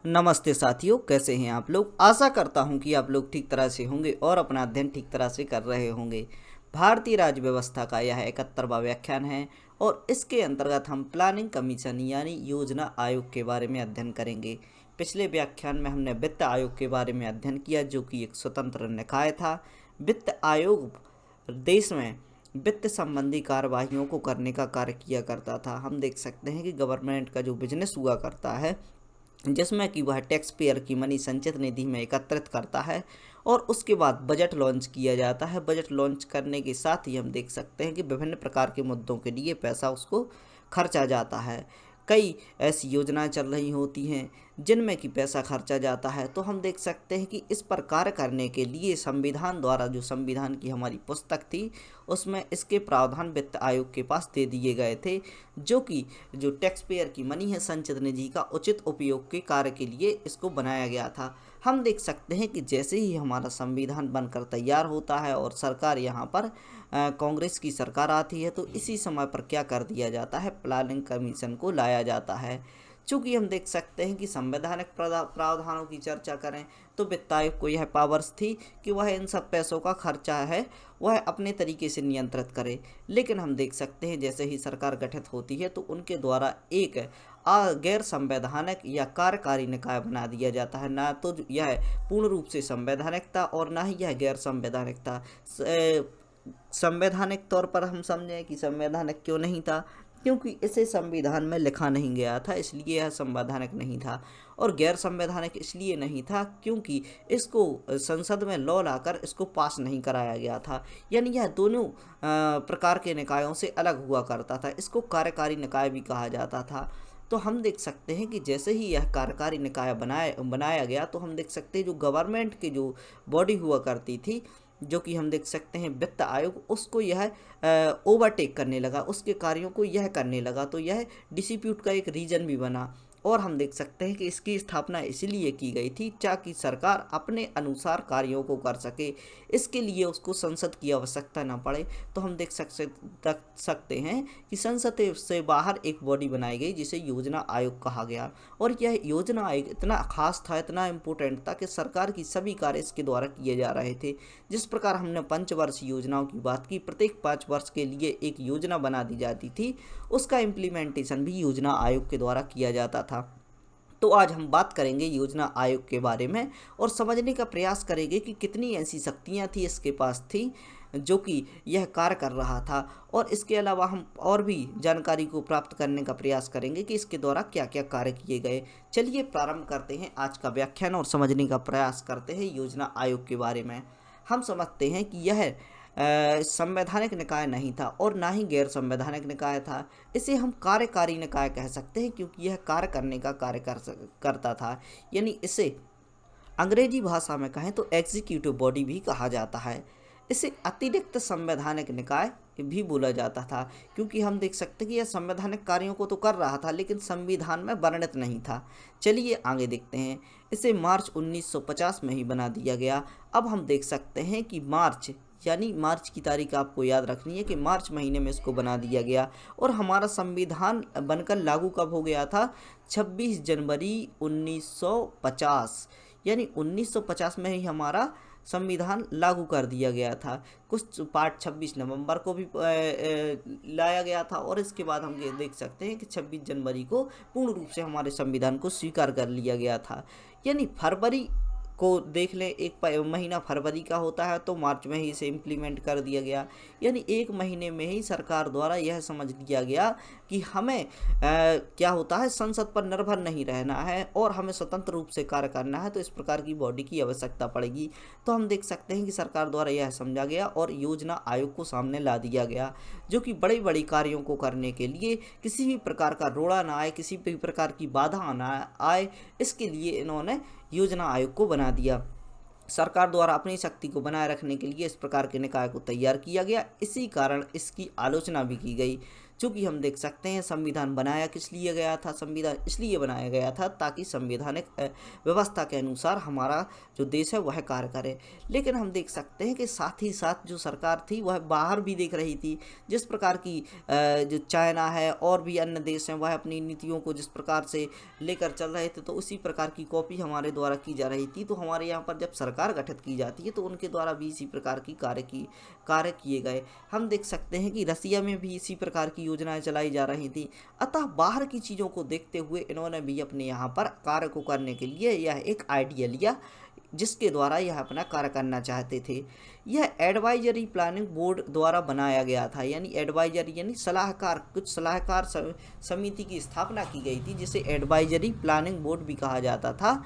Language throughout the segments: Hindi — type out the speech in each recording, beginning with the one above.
नमस्ते साथियों, कैसे हैं आप लोग। आशा करता हूं कि आप लोग ठीक तरह से होंगे और अपना अध्ययन ठीक तरह से कर रहे होंगे। भारतीय राज्य व्यवस्था का यह 71वां व्याख्यान है और इसके अंतर्गत हम प्लानिंग कमीशन यानी योजना आयोग के बारे में अध्ययन करेंगे। पिछले व्याख्यान में हमने वित्त आयोग के बारे में अध्ययन किया, जो कि एक स्वतंत्र निकाय था। वित्त आयोग देश में वित्त संबंधी कार्यवाहियों को करने का कार्य किया करता था। हम देख सकते हैं कि गवर्नमेंट का जो बिजनेस हुआ करता है, जिसमें कि वह टैक्स पेयर की मनी संचित निधि में एकत्रित करता है और उसके बाद बजट लॉन्च किया जाता है। बजट लॉन्च करने के साथ ही हम देख सकते हैं कि विभिन्न प्रकार के मुद्दों के लिए पैसा उसको खर्चा जाता है। कई ऐसी योजनाएं चल रही होती हैं जिनमें कि पैसा खर्चा जाता है। तो हम देख सकते हैं कि इस पर कार्य करने के लिए संविधान द्वारा, जो संविधान की हमारी पुस्तक थी, उसमें इसके प्रावधान वित्त आयोग के पास दे दिए गए थे, जो कि जो टैक्स पेयर की मनी है संचित निधि का उचित उपयोग के कार्य के लिए इसको बनाया गया था। हम देख सकते हैं कि जैसे ही हमारा संविधान बनकर तैयार होता है और सरकार यहाँ पर कांग्रेस की सरकार आती है, तो इसी समय पर क्या कर दिया जाता है, प्लानिंग कमीशन को लाया जाता है। चूँकि हम देख सकते हैं कि संवैधानिक प्रावधानों की चर्चा करें तो वित्त आयोग को यह पावर्स थी कि वह इन सब पैसों का खर्चा है वह अपने तरीके से नियंत्रित करे। लेकिन हम देख सकते हैं जैसे ही सरकार गठित होती है तो उनके द्वारा एक गैर संवैधानिक या कार्यकारी निकाय बना दिया जाता है। ना तो यह पूर्ण रूप से संवैधानिक था और ना ही यह गैर संवैधानिक था। संवैधानिक तौर पर हम समझें कि संवैधानिक क्यों नहीं था, क्योंकि इसे संविधान में लिखा नहीं गया था, इसलिए यह संवैधानिक नहीं था। और गैर संवैधानिक इसलिए नहीं था क्योंकि इसको संसद में लॉ लाकर इसको पास नहीं कराया गया था। यानी यह दोनों प्रकार के निकायों से अलग हुआ करता था। इसको कार्यकारी निकाय भी कहा जाता था। तो हम देख सकते हैं कि जैसे ही यह कार्यकारी निकाय बनाया गया, तो हम देख सकते हैं जो गवर्नमेंट की जो बॉडी हुआ करती थी, जो कि हम देख सकते हैं वित्त आयोग, उसको यह ओवरटेक करने लगा, उसके कार्यों को यह करने लगा। तो यह डिस्प्यूट का एक रीजन भी बना। और हम देख सकते हैं कि इसकी स्थापना इसलिए की गई थी ताकि सरकार अपने अनुसार कार्यों को कर सके, इसके लिए उसको संसद की आवश्यकता न पड़े। तो हम देख सकते हैं कि संसद से बाहर एक बॉडी बनाई गई जिसे योजना आयोग कहा गया। और यह योजना आयोग इतना खास था, इतना इम्पोर्टेंट था कि सरकार की सभी कार्य इसके द्वारा किए जा रहे थे। जिस प्रकार हमने पंचवर्षीय योजनाओं की बात की, प्रत्येक 5 वर्ष के लिए एक योजना बना दी जाती थी, उसका इम्प्लीमेंटेशन भी योजना आयोग के द्वारा किया जाता था। तो आज हम बात करेंगे योजना आयोग के बारे में और समझने का प्रयास करेंगे कि कितनी ऐसी शक्तियां थी इसके पास थी जो कि यह कार्य कर रहा था। और इसके अलावा हम और भी जानकारी को प्राप्त करने का प्रयास करेंगे कि इसके द्वारा क्या क्या कार्य किए गए। चलिए प्रारंभ करते हैं आज का व्याख्यान और समझने का प्रयास करते हैं योजना आयोग के बारे में। हम समझते हैं कि यह संवैधानिक निकाय नहीं था और ना ही गैर संवैधानिक निकाय था। इसे हम कार्यकारी निकाय कह सकते हैं क्योंकि यह कार्य करने का कार्य करता था। यानी इसे अंग्रेजी भाषा में कहें तो एग्जीक्यूटिव बॉडी भी कहा जाता है। इसे अतिरिक्त संवैधानिक निकाय भी बोला जाता था क्योंकि हम देख सकते हैं कि यह संवैधानिक कार्यों को तो कर रहा था लेकिन संविधान में वर्णित नहीं था। चलिए आगे देखते हैं। इसे मार्च 1950 में ही बना दिया गया। अब हम देख सकते हैं कि मार्च की तारीख आपको याद रखनी है कि मार्च महीने में इसको बना दिया गया। और हमारा संविधान बनकर लागू कब हो गया था? 26 जनवरी 1950। यानी 1950 में ही हमारा संविधान लागू कर दिया गया था। कुछ पार्ट 26 नवंबर को भी लाया गया था और इसके बाद हम ये देख सकते हैं कि 26 जनवरी को पूर्ण रूप से हमारे संविधान को स्वीकार कर लिया गया था। यानी फरवरी को देख लें, एक महीना फरवरी का होता है तो मार्च में ही इसे इम्प्लीमेंट कर दिया गया। यानी एक महीने में ही सरकार द्वारा यह समझ लिया गया कि हमें क्या होता है, संसद पर निर्भर नहीं रहना है और हमें स्वतंत्र रूप से कार्य करना है, तो इस प्रकार की बॉडी की आवश्यकता पड़ेगी। तो हम देख सकते हैं कि सरकार द्वारा यह समझा गया और योजना आयोग को सामने ला दिया गया, जो कि बड़े बड़े कार्यों को करने के लिए किसी भी प्रकार का रोड़ा ना आए, किसी भी प्रकार की बाधा ना आए, इसके लिए इन्होंने योजना आयोग को बना दिया। सरकार द्वारा अपनी शक्ति को बनाए रखने के लिए इस प्रकार के निकाय को तैयार किया गया। इसी कारण इसकी आलोचना भी की गई। चूँकि हम देख सकते हैं संविधान बनाया किस लिए गया था, संविधान इसलिए बनाया गया था ताकि संवैधानिक व्यवस्था के अनुसार हमारा जो देश है वह कार्य करे। लेकिन हम देख सकते हैं कि साथ ही साथ जो सरकार थी वह बाहर भी देख रही थी, जिस प्रकार की जो चाइना है और भी अन्य देश हैं वह अपनी नीतियों को जिस प्रकार से लेकर चल रहे थे तो उसी प्रकार की कॉपी हमारे द्वारा की जा रही थी। तो हमारे यहाँ पर जब सरकार गठित की जाती है तो उनके द्वारा भी इसी प्रकार की कार्य किए गए। हम देख सकते हैं कि रसिया में भी इसी प्रकार की योजनाएं चलाई जा रही थी। अतः बाहर की चीज़ों को देखते हुए इन्होंने भी अपने यहाँ पर कार्य को करने के लिए यह एक आइडिया लिया जिसके द्वारा यह अपना कार्य करना चाहते थे। यह एडवाइजरी प्लानिंग बोर्ड द्वारा बनाया गया था, यानी एडवाइजरी यानी सलाहकार, कुछ सलाहकार समिति की स्थापना की गई थी जिसे एडवाइजरी प्लानिंग बोर्ड भी कहा जाता था।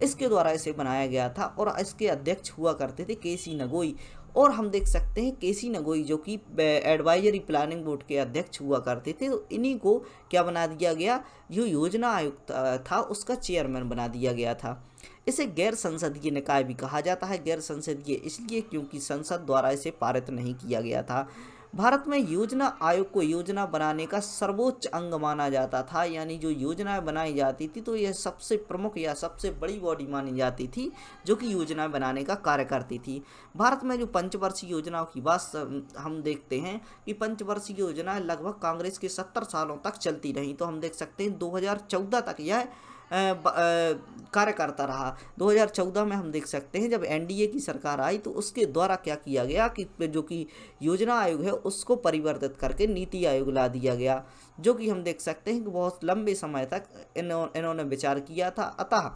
इसके द्वारा इसे बनाया गया था और इसके अध्यक्ष हुआ करते थे केसी नगोई। और हम देख सकते हैं केसी नगोई जो कि एडवाइजरी प्लानिंग बोर्ड के अध्यक्ष हुआ करते थे, तो इन्हीं को क्या बना दिया गया, जो योजना आयोग था उसका चेयरमैन बना दिया गया था। इसे गैर संसदीय निकाय भी कहा जाता है। गैर संसदीय इसलिए क्योंकि संसद द्वारा इसे पारित नहीं किया गया था। भारत में योजना आयोग को योजना बनाने का सर्वोच्च अंग माना जाता था, यानी जो योजनाएं बनाई जाती थी तो यह सबसे प्रमुख या सबसे बड़ी बॉडी मानी जाती थी जो कि योजनाएं बनाने का कार्य करती थी। भारत में जो पंचवर्षीय योजनाओं की बात हम देखते हैं कि पंचवर्षीय योजनाएं लगभग कांग्रेस के 70 सालों तक चलती रहीं। तो हम देख सकते हैं 2014 तक यह कार्य करता रहा। 2014 में हम देख सकते हैं जब एनडीए की सरकार आई तो उसके द्वारा क्या किया गया कि जो कि योजना आयोग है उसको परिवर्तित करके नीति आयोग ला दिया गया, जो कि हम देख सकते हैं कि बहुत लंबे समय तक इन्होंने विचार किया था। अतः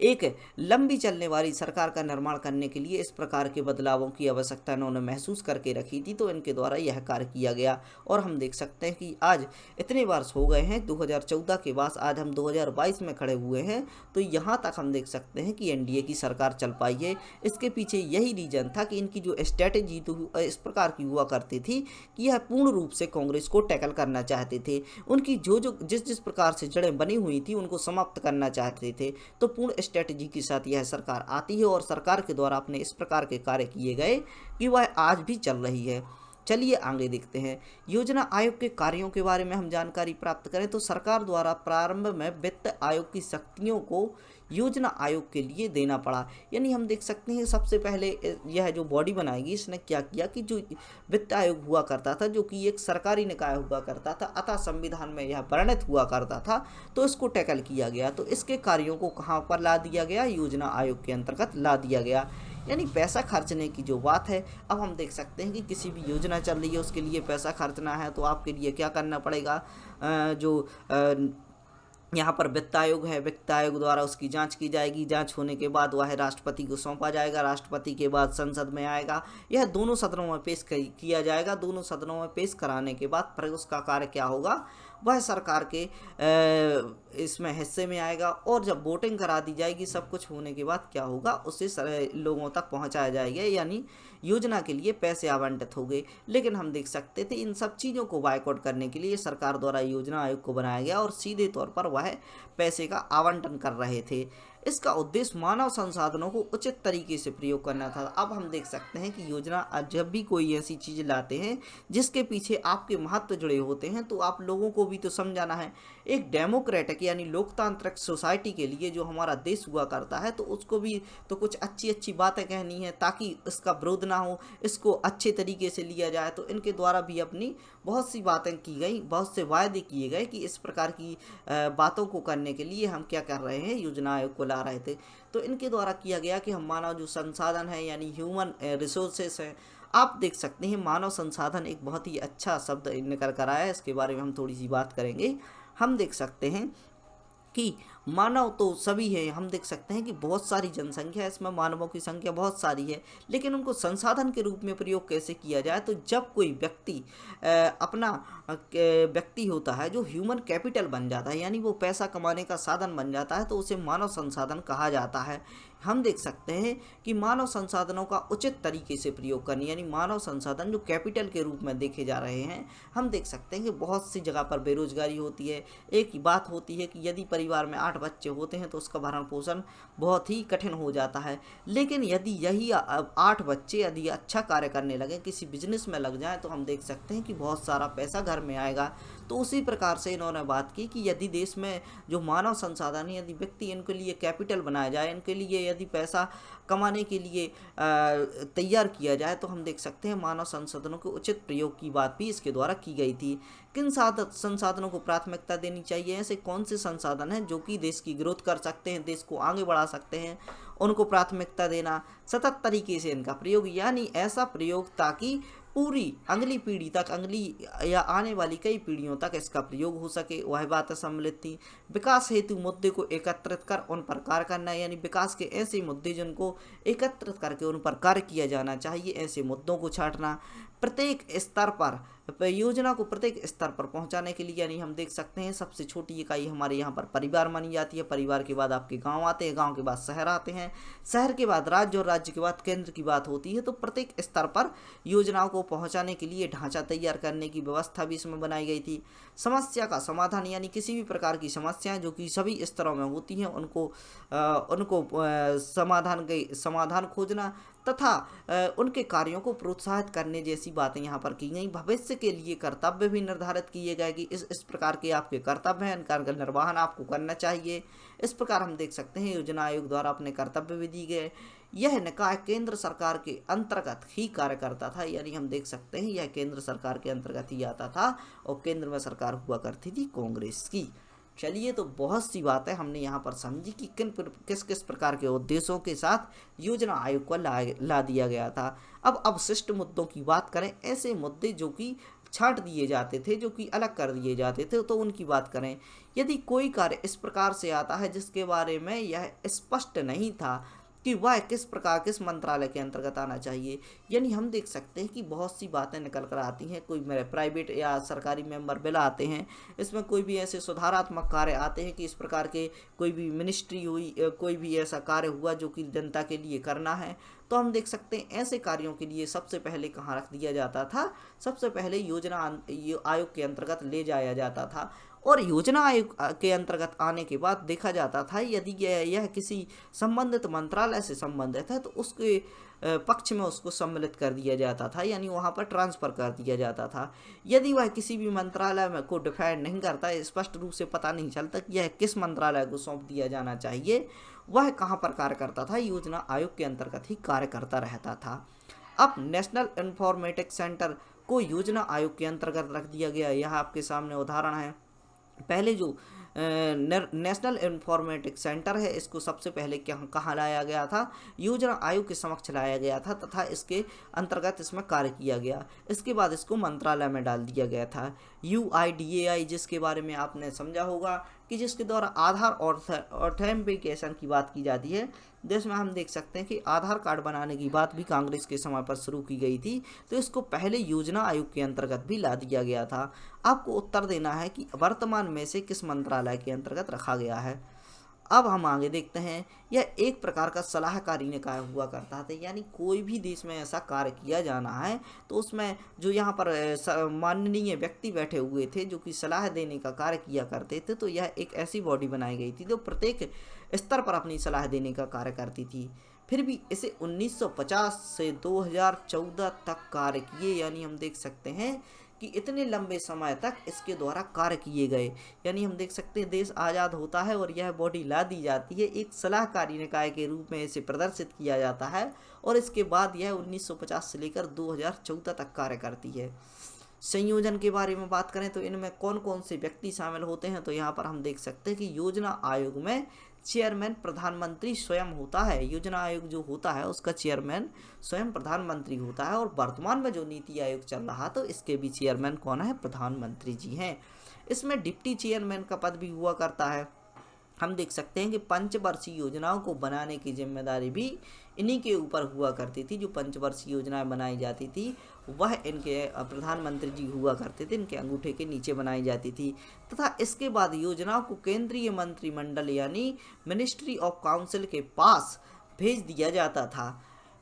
एक लंबी चलने वाली सरकार का निर्माण करने के लिए इस प्रकार के बदलावों की आवश्यकता इन्होंने महसूस करके रखी थी, तो इनके द्वारा यह कार्य किया गया। और हम देख सकते हैं कि आज इतने वर्ष हो गए हैं 2014 के बाद आज हम 2022 में खड़े हुए हैं, तो यहाँ तक हम देख सकते हैं कि एनडीए की सरकार चल पाई है। इसके पीछे यही रीजन था कि इनकी जो स्ट्रैटेजी तो इस प्रकार की हुआ करती थी कि यह पूर्ण रूप से कांग्रेस को टैकल करना चाहते थे। उनकी जो जिस प्रकार से जड़ें बनी हुई थी उनको समाप्त करना चाहते थे। तो पूर्ण स्ट्रेटजी के साथ यह सरकार आती है और सरकार के द्वारा अपने इस प्रकार के कार्य किए गए कि वह आज भी चल रही है। चलिए आगे देखते हैं। योजना आयोग के कार्यों के बारे में हम जानकारी प्राप्त करें तो सरकार द्वारा प्रारंभ में वित्त आयोग की शक्तियों को योजना आयोग के लिए देना पड़ा। यानी हम देख सकते हैं सबसे पहले यह जो बॉडी बनाएगी इसने क्या किया कि जो वित्त आयोग हुआ करता था जो कि एक सरकारी निकाय हुआ करता था, अतः संविधान में यह वर्णित हुआ करता था, तो इसको टैकल किया गया। तो इसके कार्यों को कहाँ पर ला दिया गया, योजना आयोग के अंतर्गत ला दिया गया। यानी पैसा खर्चने की जो बात है, अब हम देख सकते हैं कि किसी भी योजना चल रही है उसके लिए पैसा खर्चना है तो आपके लिए क्या करना पड़ेगा, यहाँ पर वित्त आयोग है, वित्त आयोग द्वारा उसकी जांच की जाएगी, जांच होने के बाद वह राष्ट्रपति को सौंपा जाएगा, राष्ट्रपति के बाद संसद में आएगा, यह दोनों सदनों में पेश किया जाएगा। दोनों सदनों में पेश कराने के बाद फिर उसका कार्य क्या होगा, वह सरकार के इसमें हिस्से में आएगा और जब वोटिंग करा दी जाएगी सब कुछ होने के बाद क्या होगा, उसे लोगों तक पहुंचाया जाएगा, यानी योजना के लिए पैसे आवंटित हो गए। लेकिन हम देख सकते थे इन सब चीज़ों को बायकॉट करने के लिए सरकार द्वारा योजना आयोग को बनाया गया और सीधे तौर पर वह पैसे का आवंटन कर रहे थे। इसका उद्देश्य मानव संसाधनों को उचित तरीके से प्रयोग करना था। अब हम देख सकते हैं कि योजना जब भी कोई ऐसी चीज़ लाते हैं जिसके पीछे आपके महत्व जुड़े होते हैं तो आप लोगों को भी तो समझाना है। एक डेमोक्रेटिक यानी लोकतांत्रिक सोसाइटी के लिए जो हमारा देश हुआ करता है तो उसको भी तो कुछ अच्छी अच्छी बातें कहनी है ताकि इसका विरोध ना हो, इसको अच्छे तरीके से लिया जाए। तो इनके द्वारा भी अपनी बहुत सी बातें की गई, बहुत से वायदे किए गए कि इस प्रकार की बातों को करने के लिए हम क्या कर रहे हैं, योजना आयोग को ला रहे थे। तो इनके द्वारा किया गया कि हम मानव जो संसाधन है यानी ह्यूमन रिसोर्सेस हैं, आप देख सकते हैं मानव संसाधन एक बहुत ही अच्छा शब्द निकल कर आया है, इसके बारे में हम थोड़ी सी बात करेंगे। हम देख सकते हैं कि मानव तो सभी है, हम देख सकते हैं कि बहुत सारी जनसंख्या है, इसमें मानवों की संख्या बहुत सारी है, लेकिन उनको संसाधन के रूप में प्रयोग कैसे किया जाए। तो जब कोई व्यक्ति अपना व्यक्ति होता है जो ह्यूमन कैपिटल बन जाता है यानी वो पैसा कमाने का साधन बन जाता है तो उसे मानव संसाधन कहा जाता है। हम देख सकते हैं कि मानव संसाधनों का उचित तरीके से प्रयोग करनी यानी मानव संसाधन जो कैपिटल के रूप में देखे जा रहे हैं। हम देख सकते हैं कि बहुत सी जगह पर बेरोजगारी होती है। एक ही बात होती है कि यदि परिवार में 8 8 बच्चे होते हैं तो उसका भरण पोषण बहुत ही कठिन हो जाता है। लेकिन यदि यही 8 बच्चे यदि अच्छा कार्य करने लगे, किसी बिजनेस में लग जाएं, तो हम देख सकते हैं कि बहुत सारा पैसा घर में आएगा। तो उसी प्रकार से इन्होंने बात की कि यदि देश में जो मानव संसाधन है, यदि व्यक्ति इनके लिए कैपिटल बनाया जाए, इनके लिए यदि पैसा कमाने के लिए तैयार किया जाए, तो हम देख सकते हैं मानव संसाधनों के उचित प्रयोग की बात भी इसके द्वारा की गई थी। किन संसाधनों को प्राथमिकता देनी चाहिए, ऐसे कौन से संसाधन हैं जो कि देश की ग्रोथ कर सकते हैं, देश को आगे बढ़ा सकते हैं, उनको प्राथमिकता देना, सतत तरीके से इनका प्रयोग, यानी ऐसा प्रयोग ताकि पूरी अगली पीढ़ी तक, अगली या आने वाली कई पीढ़ियों तक इसका प्रयोग हो सके, वह बातें सम्मिलित थी। विकास हेतु मुद्दे को एकत्रित कर उन पर कार्य करना, यानी विकास के ऐसे मुद्दे जिनको एकत्रित करके उन पर कार्य किया जाना चाहिए, ऐसे मुद्दों को छांटना। प्रत्येक स्तर पर योजना को प्रत्येक स्तर पर पहुंचाने के लिए, यानी हम देख सकते हैं सबसे छोटी इकाई हमारे यहाँ पर परिवार मानी जाती है, परिवार के बाद आपके गांव आते हैं, गांव के बाद शहर आते हैं, शहर के बाद राज्य और राज्य के बाद केंद्र की बात होती है। तो प्रत्येक स्तर पर योजनाओं को पहुंचाने के लिए ढांचा तैयार करने की व्यवस्था भी इसमें बनाई गई थी। समस्या का समाधान, यानी किसी भी प्रकार की समस्याएं जो कि सभी स्तरों में होती हैं उनको समाधान खोजना तथा उनके कार्यों को प्रोत्साहित करने जैसी बातें यहाँ पर की गई। भविष्य के लिए कर्तव्य भी निर्धारित किए गए कि इस प्रकार के आपके कर्तव्य हैं, इनका निर्वहन आपको करना चाहिए। इस प्रकार हम देख सकते हैं योजना आयोग द्वारा अपने कर्तव्य भी दिए गए। यह निकाय केंद्र सरकार के अंतर्गत ही कार्य करता था, यानी हम देख सकते हैं यह केंद्र सरकार के अंतर्गत ही आता था और केंद्र में सरकार हुआ करती थी कांग्रेस की। चलिए, तो बहुत सी बातें हमने यहाँ पर समझी कि किस किस प्रकार के उद्देश्यों के साथ योजना आयोग को ला दिया गया था। अब अवशिष्ट मुद्दों की बात करें, ऐसे मुद्दे जो कि छांट दिए जाते थे, जो कि अलग कर दिए जाते थे, तो उनकी बात करें। यदि कोई कार्य इस प्रकार से आता है जिसके बारे में यह स्पष्ट नहीं था कि वह किस मंत्रालय के अंतर्गत आना चाहिए, यानी हम देख सकते हैं कि बहुत सी बातें निकल कर आती हैं। कोई मेरे प्राइवेट या सरकारी मेंबर बिल आते हैं, इसमें कोई भी ऐसे सुधारात्मक कार्य आते हैं कि इस प्रकार के कोई भी मिनिस्ट्री हुई, कोई भी ऐसा कार्य हुआ जो कि जनता के लिए करना है, तो हम देख सकते हैं ऐसे कार्यों के लिए सबसे पहले कहाँ रख दिया जाता था, सबसे पहले योजना आयोग के अंतर्गत ले जाया जाता था। और योजना आयोग के अंतर्गत आने के बाद देखा जाता था यदि यह किसी संबंधित मंत्रालय से संबंधित है तो उसके पक्ष में उसको सम्मिलित कर दिया जाता था, यानी वहाँ पर ट्रांसफ़र कर दिया जाता था। यदि वह किसी भी मंत्रालय में को डिफाइन नहीं करता, स्पष्ट रूप से पता नहीं चलता कि यह किस मंत्रालय को सौंप दिया जाना चाहिए, वह कहाँ पर कार्य करता था, योजना आयोग के अंतर्गत ही कार्य करता रहता था। अब नेशनल इंफॉर्मेटिक्स सेंटर को योजना आयोग के अंतर्गत रख दिया गया। यह आपके सामने उदाहरण है। पहले जो नेशनल इंफॉर्मेटिक्स सेंटर है, इसको सबसे पहले कहाँ लाया गया था, योजना आयोग के समक्ष लाया गया था तथा इसके अंतर्गत इसमें कार्य किया गया। इसके बाद इसको मंत्रालय में डाल दिया गया था। UIDAI, जिसके बारे में आपने समझा होगा कि जिसके द्वारा आधार ऑथेंटिकेशन की बात की जाती है। देश में हम देख सकते हैं कि आधार कार्ड बनाने की बात भी कांग्रेस के समय पर शुरू की गई थी, तो इसको पहले योजना आयोग के अंतर्गत भी ला दिया गया था। आपको उत्तर देना है कि वर्तमान में से किस मंत्रालय के अंतर्गत रखा गया है। अब हम आगे देखते हैं, यह एक प्रकार का सलाहकारी निकाय हुआ करता था, यानी कोई भी देश में ऐसा कार्य किया जाना है तो उसमें जो यहाँ पर माननीय व्यक्ति बैठे हुए थे जो कि सलाह देने का कार्य किया करते थे, तो यह एक ऐसी बॉडी बनाई गई थी जो प्रत्येक स्तर पर अपनी सलाह देने का कार्य करती थी। फिर भी इसे 1950 से 2014 तक कार्य किए, यानी हम देख सकते हैं कि इतने लंबे समय तक इसके द्वारा कार्य किए गए। यानी हम देख सकते हैं देश आज़ाद होता है और यह बॉडी ला दी जाती है, एक सलाहकारी निकाय के रूप में इसे प्रदर्शित किया जाता है और इसके बाद यह 1950 से लेकर 2014 तक कार्य करती है। संयोजन के बारे में बात करें तो इनमें कौन कौन से व्यक्ति शामिल होते हैं, तो यहाँ पर हम देख सकते हैं कि योजना आयोग में चेयरमैन प्रधानमंत्री स्वयं होता है। योजना आयोग जो होता है उसका चेयरमैन स्वयं प्रधानमंत्री होता है और वर्तमान में जो नीति आयोग चल रहा तो इसके भी चेयरमैन कौन है, प्रधानमंत्री जी हैं। इसमें डिप्टी चेयरमैन का पद भी हुआ करता है। हम देख सकते हैं कि पंचवर्षीय योजनाओं को बनाने की जिम्मेदारी भी इन्हीं के ऊपर हुआ करती थी। जो पंचवर्षीय योजनाएं बनाई जाती थी वह इनके प्रधानमंत्री जी हुआ करते थे, इनके अंगूठे के नीचे बनाई जाती थी। तथा इसके बाद योजनाओं को केंद्रीय मंत्रिमंडल यानी मिनिस्ट्री ऑफ काउंसिल के पास भेज दिया जाता था।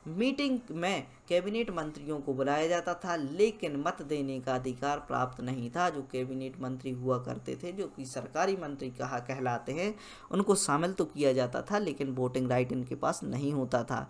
मीटिंग में कैबिनेट मंत्रियों को बुलाया जाता था, लेकिन मत देने का अधिकार प्राप्त नहीं था। जो कैबिनेट मंत्री हुआ करते थे, जो कि सरकारी मंत्री कहलाते हैं, उनको शामिल तो किया जाता था, लेकिन वोटिंग राइट इनके पास नहीं होता था।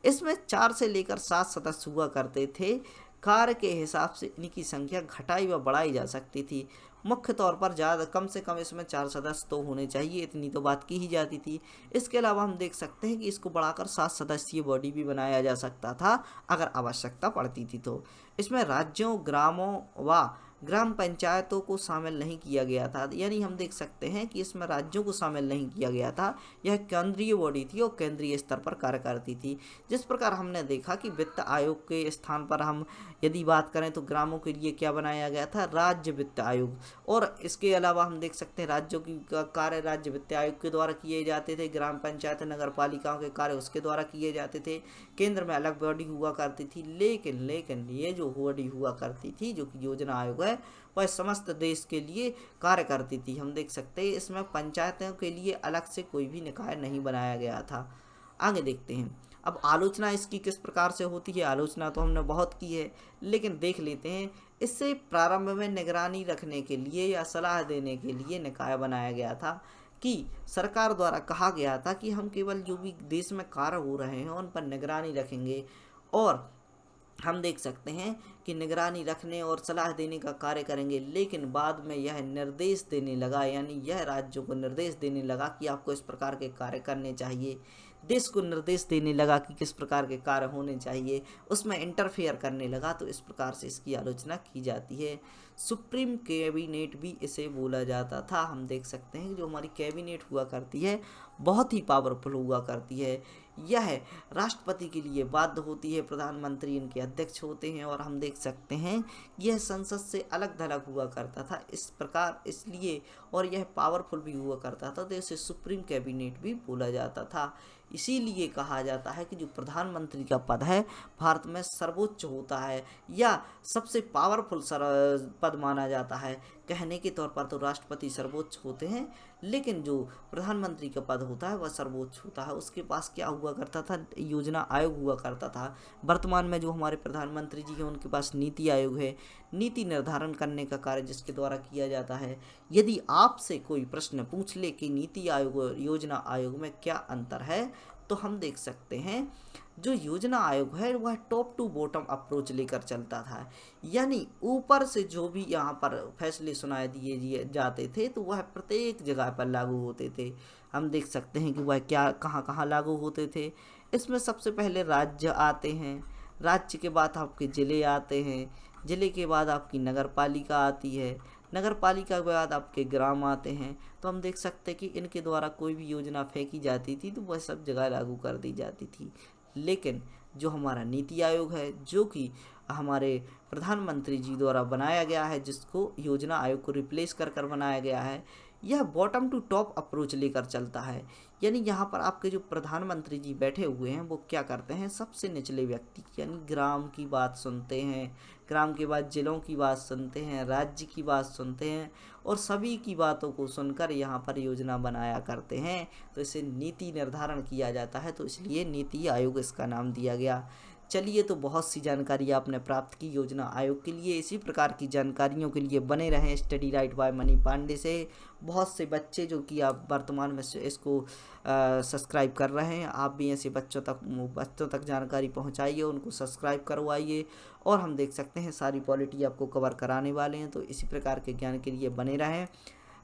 इसमें 4 से लेकर 7 सदस्य हुआ करते थे। कार्य के हिसाब से इनकी संख्या घटाई व बढ़ाई जा सकती थी। मुख्य तौर पर कम से कम इसमें 4 सदस्य तो होने चाहिए, इतनी तो बात की ही जाती थी। इसके अलावा हम देख सकते हैं कि इसको बढ़ाकर 7 सदस्यीय बॉडी भी बनाया जा सकता था अगर आवश्यकता पड़ती थी तो। इसमें राज्यों, ग्रामों व ग्राम पंचायतों को शामिल नहीं किया गया था, यानी हम देख सकते हैं कि इसमें राज्यों को शामिल नहीं किया गया था। यह केंद्रीय बॉडी थी और केंद्रीय स्तर पर कार्य करती थी। जिस प्रकार हमने देखा कि वित्त आयोग के स्थान पर हम यदि बात करें तो ग्रामों के लिए क्या बनाया गया था, राज्य वित्त आयोग। और इसके अलावा हम देख सकते हैं राज्यों की कार्य राज्य वित्त आयोग के द्वारा किए जाते थे, ग्राम पंचायत नगर पालिकाओं के कार्य उसके द्वारा किए जाते थे। केंद्र में अलग बॉडी हुआ करती थी, लेकिन ये जो बॉडी हुआ करती थी, जो कि योजना आयोग है, वह समस्त देश के लिए कार्य करती थी। हम देख सकते हैं इसमें पंचायतों के लिए अलग से कोई भी निकाय नहीं बनाया गया था। आगे देखते हैं। अब आलोचना इसकी किस प्रकार से होती है, आलोचना तो हमने बहुत की है, लेकिन देख लेते हैं। इससे प्रारंभ में निगरानी रखने के लिए या सलाह देने के लिए निकाय बनाया गया था, कि सरकार द्वारा कहा गया था कि हम केवल जो भी देश में कार्य हो रहे हैं उन पर निगरानी रखेंगे। और हम देख सकते हैं कि निगरानी रखने और सलाह देने का कार्य करेंगे, लेकिन बाद में यह निर्देश देने लगा, यानी यह राज्यों को निर्देश देने लगा कि आपको इस प्रकार के कार्य करने चाहिए। देश को निर्देश देने लगा कि किस प्रकार के कार्य होने चाहिए, उसमें इंटरफेयर करने लगा। तो इस प्रकार से इसकी आलोचना की जाती है। सुप्रीम कैबिनेट भी इसे बोला जाता था। हम देख सकते हैं कि जो हमारी कैबिनेट हुआ करती है बहुत ही पावरफुल हुआ करती है। यह राष्ट्रपति के लिए बाध्य होती है, प्रधानमंत्री इनके अध्यक्ष होते हैं। और हम देख सकते हैं यह संसद से अलग थलग हुआ करता था इस प्रकार, इसलिए और यह पावरफुल भी हुआ करता था, तो इसे सुप्रीम कैबिनेट भी बोला जाता था। इसीलिए कहा जाता है कि जो प्रधानमंत्री का पद है भारत में सर्वोच्च होता है या सबसे पावरफुल पद माना जाता है। कहने के तौर पर तो राष्ट्रपति सर्वोच्च होते हैं, लेकिन जो प्रधानमंत्री का पद होता है वह सर्वोच्च होता है। उसके पास क्या हुआ करता था, योजना आयोग हुआ करता था। वर्तमान में जो हमारे प्रधानमंत्री जी हैं उनके पास नीति आयोग है, नीति निर्धारण करने का कार्य जिसके द्वारा किया जाता है। यदि आपसे कोई प्रश्न पूछ ले कि नीति आयोग और योजना आयोग में क्या अंतर है, तो हम देख सकते हैं जो योजना आयोग है वह टॉप टू बॉटम अप्रोच लेकर चलता था, यानी ऊपर से जो भी यहाँ पर फैसले सुनाए दिए जाते थे तो वह प्रत्येक जगह पर लागू होते थे। हम देख सकते हैं कि वह क्या कहाँ कहाँ लागू होते थे। इसमें सबसे पहले राज्य आते हैं, राज्य के बाद आपके ज़िले आते हैं, ज़िले के बाद आपकी नगर पालिका आती है, नगर पालिका के बाद आपके ग्राम आते हैं। तो हम देख सकते हैं कि इनके द्वारा कोई भी योजना फेंकी जाती थी तो वह सब जगह लागू कर दी जाती थी। लेकिन जो हमारा नीति आयोग है, जो कि हमारे प्रधानमंत्री जी द्वारा बनाया गया है, जिसको योजना आयोग को रिप्लेस कर बनाया गया है, यह बॉटम टू टॉप अप्रोच लेकर चलता है। यानी यहाँ पर आपके जो प्रधानमंत्री जी बैठे हुए हैं वो क्या करते हैं, सबसे निचले व्यक्ति यानी ग्राम की बात सुनते हैं, ग्राम के बाद जिलों की बात सुनते हैं, राज्य की बात सुनते हैं और सभी की बातों को सुनकर यहाँ पर योजना बनाया करते हैं। तो इसे नीति निर्धारण किया जाता है, तो इसलिए नीति आयोग इसका नाम दिया गया। चलिए, तो बहुत सी जानकारी आपने प्राप्त की योजना आयोग के लिए। इसी प्रकार की जानकारियों के लिए बने रहें study right by Mani Pandey से। बहुत से बच्चे जो कि आप वर्तमान में इसको सब्सक्राइब कर रहे हैं, आप भी ऐसे बच्चों तक जानकारी पहुंचाइए, उनको सब्सक्राइब करवाइए। और हम देख सकते हैं सारी पॉलिटी आपको कवर कराने वाले हैं। तो इसी प्रकार के ज्ञान के लिए बने रहें,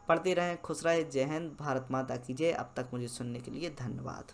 पढ़ते रहें, खुश रहें। जय हिंद, भारत माता की जय। अब तक मुझे सुनने के लिए धन्यवाद।